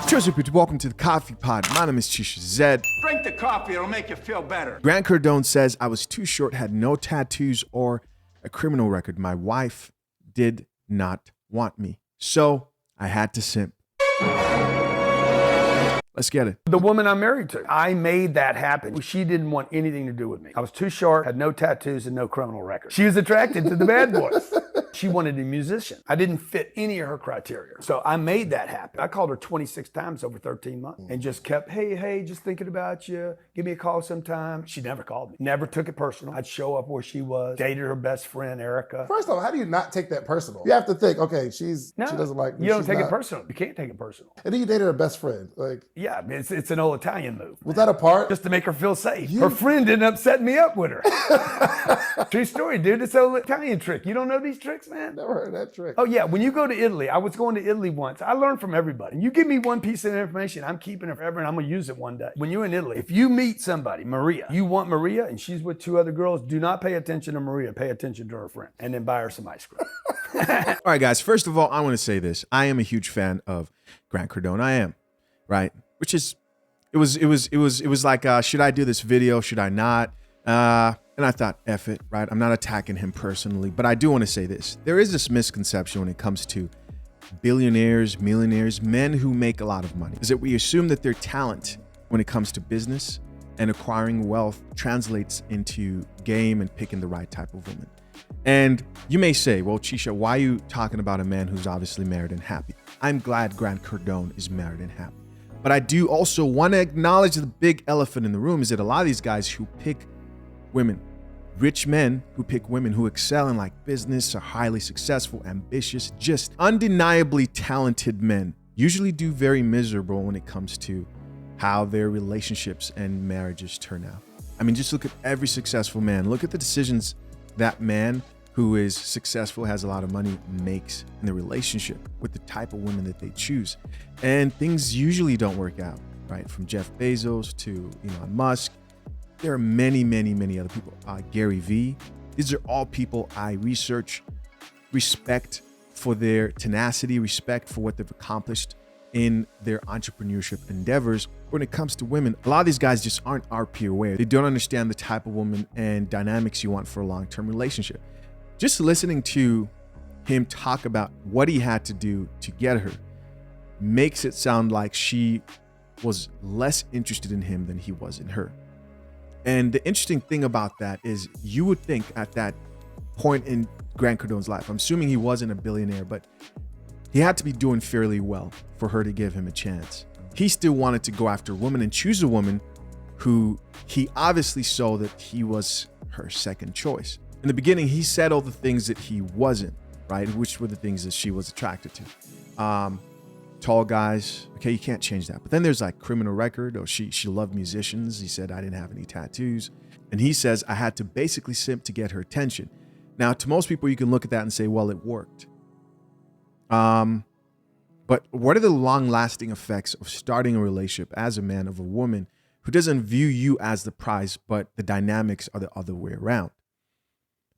Cheers, people. Welcome to the Coffee Pod. My name is Chisha Zed. Drink the coffee, it'll make you feel better. Grant Cardone says I was too short, had no tattoos or a criminal record. My wife did not want me, so I had to simp. Let's get it. The woman I'm married to, I made that happen. She didn't want anything to do with me. I was too short, had no tattoos and no criminal record. She was attracted to the bad boys. She wanted a musician. I didn't fit any of her criteria. So I made that happen. I called her 26 times over 13 months and just kept, hey, just thinking about you. Give me a call sometime. She never called me. Never took it personal. I'd show up where she was, dated her best friend, Erica. First off, how do you not take that personal? You have to think, okay, she doesn't like me. You don't take it personal. You can't take it personal. And then you dated her best friend. Yeah, it's an old Italian move. Was that a part? Just to make her feel safe. Her friend ended up setting me up with her. True story, dude. It's an old Italian trick. You don't know these tricks, man? Never heard that trick. Oh yeah, when you go to Italy, I was going to Italy once. I learned from everybody. You give me one piece of information, I'm keeping it forever and I'm gonna use it one day. When you're in Italy, if you meet somebody, Maria, you want Maria and she's with two other girls, do not pay attention to Maria, pay attention to her friend and then buy her some ice cream. All right, guys, first of all, I want to say this. I am a huge fan of Grant Cardone. I am, right? Which is, it was like, should I do this video? Should I not? And I thought, F it, right? I'm not attacking him personally, but I do want to say this. There is this misconception when it comes to billionaires, millionaires, men who make a lot of money, is that we assume that their talent when it comes to business and acquiring wealth translates into game and picking the right type of woman. And you may say, well, Chisha, why are you talking about a man who's obviously married and happy? I'm glad Grant Cardone is married and happy. But I do also want to acknowledge the big elephant in the room is that a lot of these guys who pick women, rich men who pick women who excel in like business, are highly successful, ambitious, just undeniably talented men, usually do very miserable when it comes to how their relationships and marriages turn out. I mean, just look at every successful man. Look at the decisions that man who is successful, has a lot of money, makes in the relationship with the type of women that they choose. And things usually don't work out, right? From Jeff Bezos to Elon Musk. There are many, many, many other people. Gary Vee. These are all people I research, respect for their tenacity, respect for what they've accomplished in their entrepreneurship endeavors. When it comes to women, a lot of these guys just aren't our peer way. They don't understand the type of woman and dynamics you want for a long-term relationship. Just listening to him talk about what he had to do to get her makes it sound like she was less interested in him than he was in her. And the interesting thing about that is you would think at that point in Grant Cardone's life, I'm assuming he wasn't a billionaire, but he had to be doing fairly well for her to give him a chance. He still wanted to go after a woman and choose a woman who he obviously saw that he was her second choice. In the beginning, he said all the things that he wasn't, right? Which were the things that she was attracted to. Tall guys, okay, you can't change that. But then there's like criminal record, or she loved musicians. He said, I didn't have any tattoos. And he says, I had to basically simp to get her attention. Now, to most people, you can look at that and say, well, it worked. But what are the long-lasting effects of starting a relationship as a man of a woman who doesn't view you as the prize, but the dynamics are the other way around?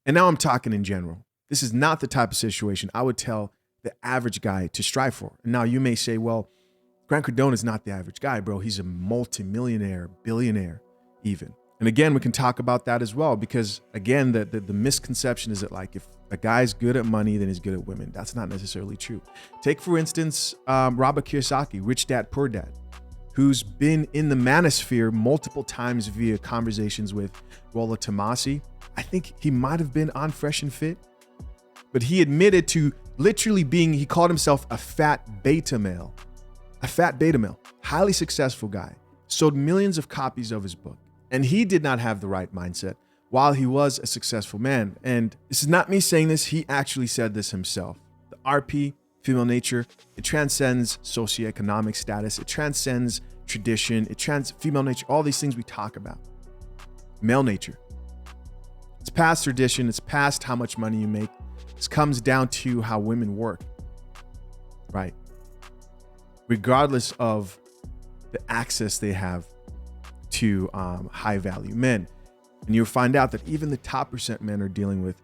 And now I'm talking in general. This is not the type of situation I would tell the average guy to strive for. And now you may say, well, Grant Cardone is not the average guy, bro. He's a multimillionaire, billionaire even. And again, we can talk about that as well, because again, the misconception is that like if a guy's good at money, then he's good at women. That's not necessarily true. Take, for instance, Robert Kiyosaki, Rich Dad, Poor Dad, who's been in the manosphere multiple times via conversations with Rollo Tomassi. I think he might have been on Fresh and Fit, but he admitted to literally he called himself a fat beta male, highly successful guy, sold millions of copies of his book. And he did not have the right mindset while he was a successful man. And this is not me saying this. He actually said this himself. The RP, female nature, it transcends socioeconomic status. It transcends tradition. Female nature, all these things we talk about. Male nature. It's past tradition. It's past how much money you make. This comes down to how women work, right? Regardless of the access they have to high value men. And you'll find out that even the top % men are dealing with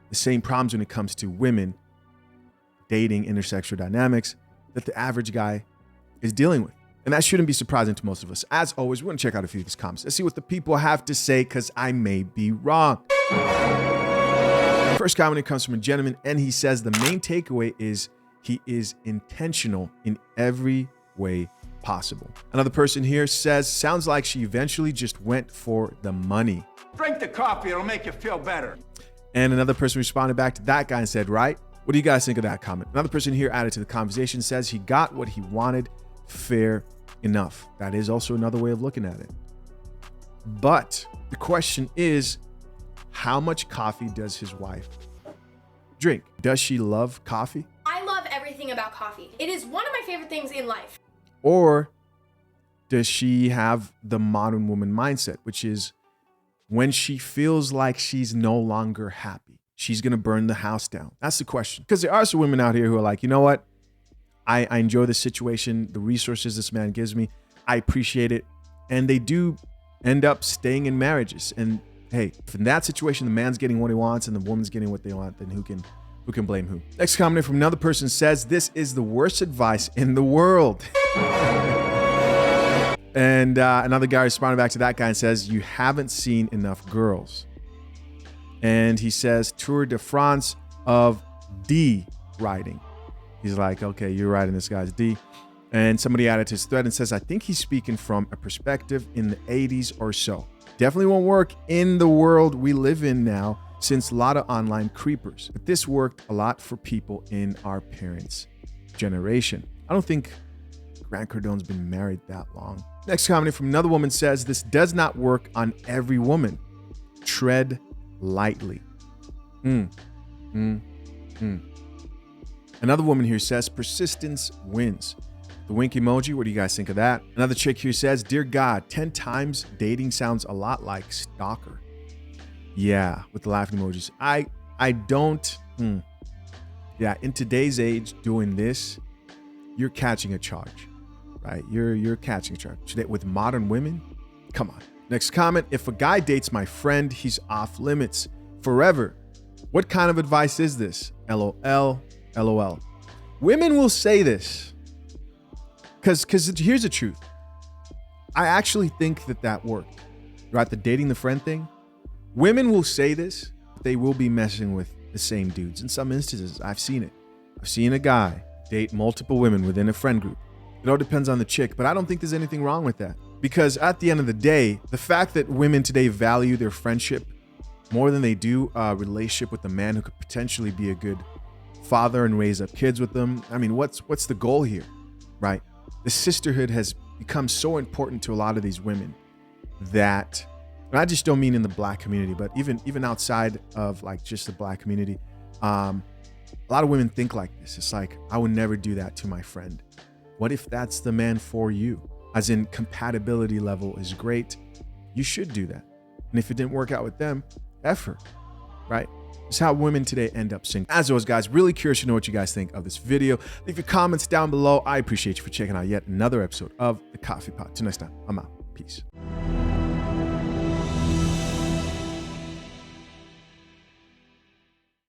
the same problems when it comes to women, dating, intersexual dynamics, that the average guy is dealing with. And that shouldn't be surprising to most of us. As always, we're going to check out a few of these comments. Let's see what the people have to say, because I may be wrong. First comment comes from a gentleman, and he says the main takeaway is he is intentional in every way possible. Another person here says, sounds like she eventually just went for the money. Drink the coffee, it'll make you feel better. And another person responded back to that guy and said, right? What do you guys think of that comment? Another person here added to the conversation, says he got what he wanted, fair enough. That is also another way of looking at it. But the question is, how much coffee does his wife drink? Does she love coffee? I love everything about coffee. It is one of my favorite things in life. Or does she have the modern woman mindset, which is when she feels like she's no longer happy, she's going to burn the house down? That's the question. Because there are some women out here who are like, you know what? I enjoy the situation, the resources this man gives me. I appreciate it. And they do end up staying in marriages. And hey, if in that situation, the man's getting what he wants and the woman's getting what they want, then who can blame who? Next comment from another person says, this is the worst advice in the world. And another guy responded back to that guy and says, you haven't seen enough girls. And he says, Tour de France of D riding. He's like, okay, you're riding this guy's D. And somebody added to his thread and says, I think he's speaking from a perspective in the 80s or so. Definitely won't work in the world we live in now, since a lot of online creepers. But this worked a lot for people in our parents' generation. I don't think Grant Cardone's been married that long. Next comment from another woman says, this does not work on every woman. Tread lightly. Another woman here says, persistence wins. The wink emoji, what do you guys think of that? Another chick here says, dear God, 10 times dating sounds a lot like stalker. Yeah, with the laughing emojis. I don't, Yeah, in today's age, doing this, you're catching a charge, right? You're catching a charge. Today, with modern women, come on. Next comment, if a guy dates my friend, he's off limits forever. What kind of advice is this? LOL, LOL. Women will say this. Because here's the truth. I actually think that worked, right? The dating the friend thing. Women will say this. They will be messing with the same dudes. In some instances, I've seen it. I've seen a guy date multiple women within a friend group. It all depends on the chick, but I don't think there's anything wrong with that. Because at the end of the day, the fact that women today value their friendship more than they do a relationship with a man who could potentially be a good father and raise up kids with them. I mean, what's the goal here, right? The sisterhood has become so important to a lot of these women that, and I just don't mean in the black community, but even outside of like just the black community, a lot of women think like this. It's like, I would never do that to my friend. What if that's the man for you? As in, compatibility level is great. You should do that. And if it didn't work out with them, effort, right? It's how women today end up single. As always, guys, really curious to know what you guys think of this video. Leave your comments down below. I appreciate you for checking out yet another episode of The Coffee Pot. Till next time, I'm out. Peace.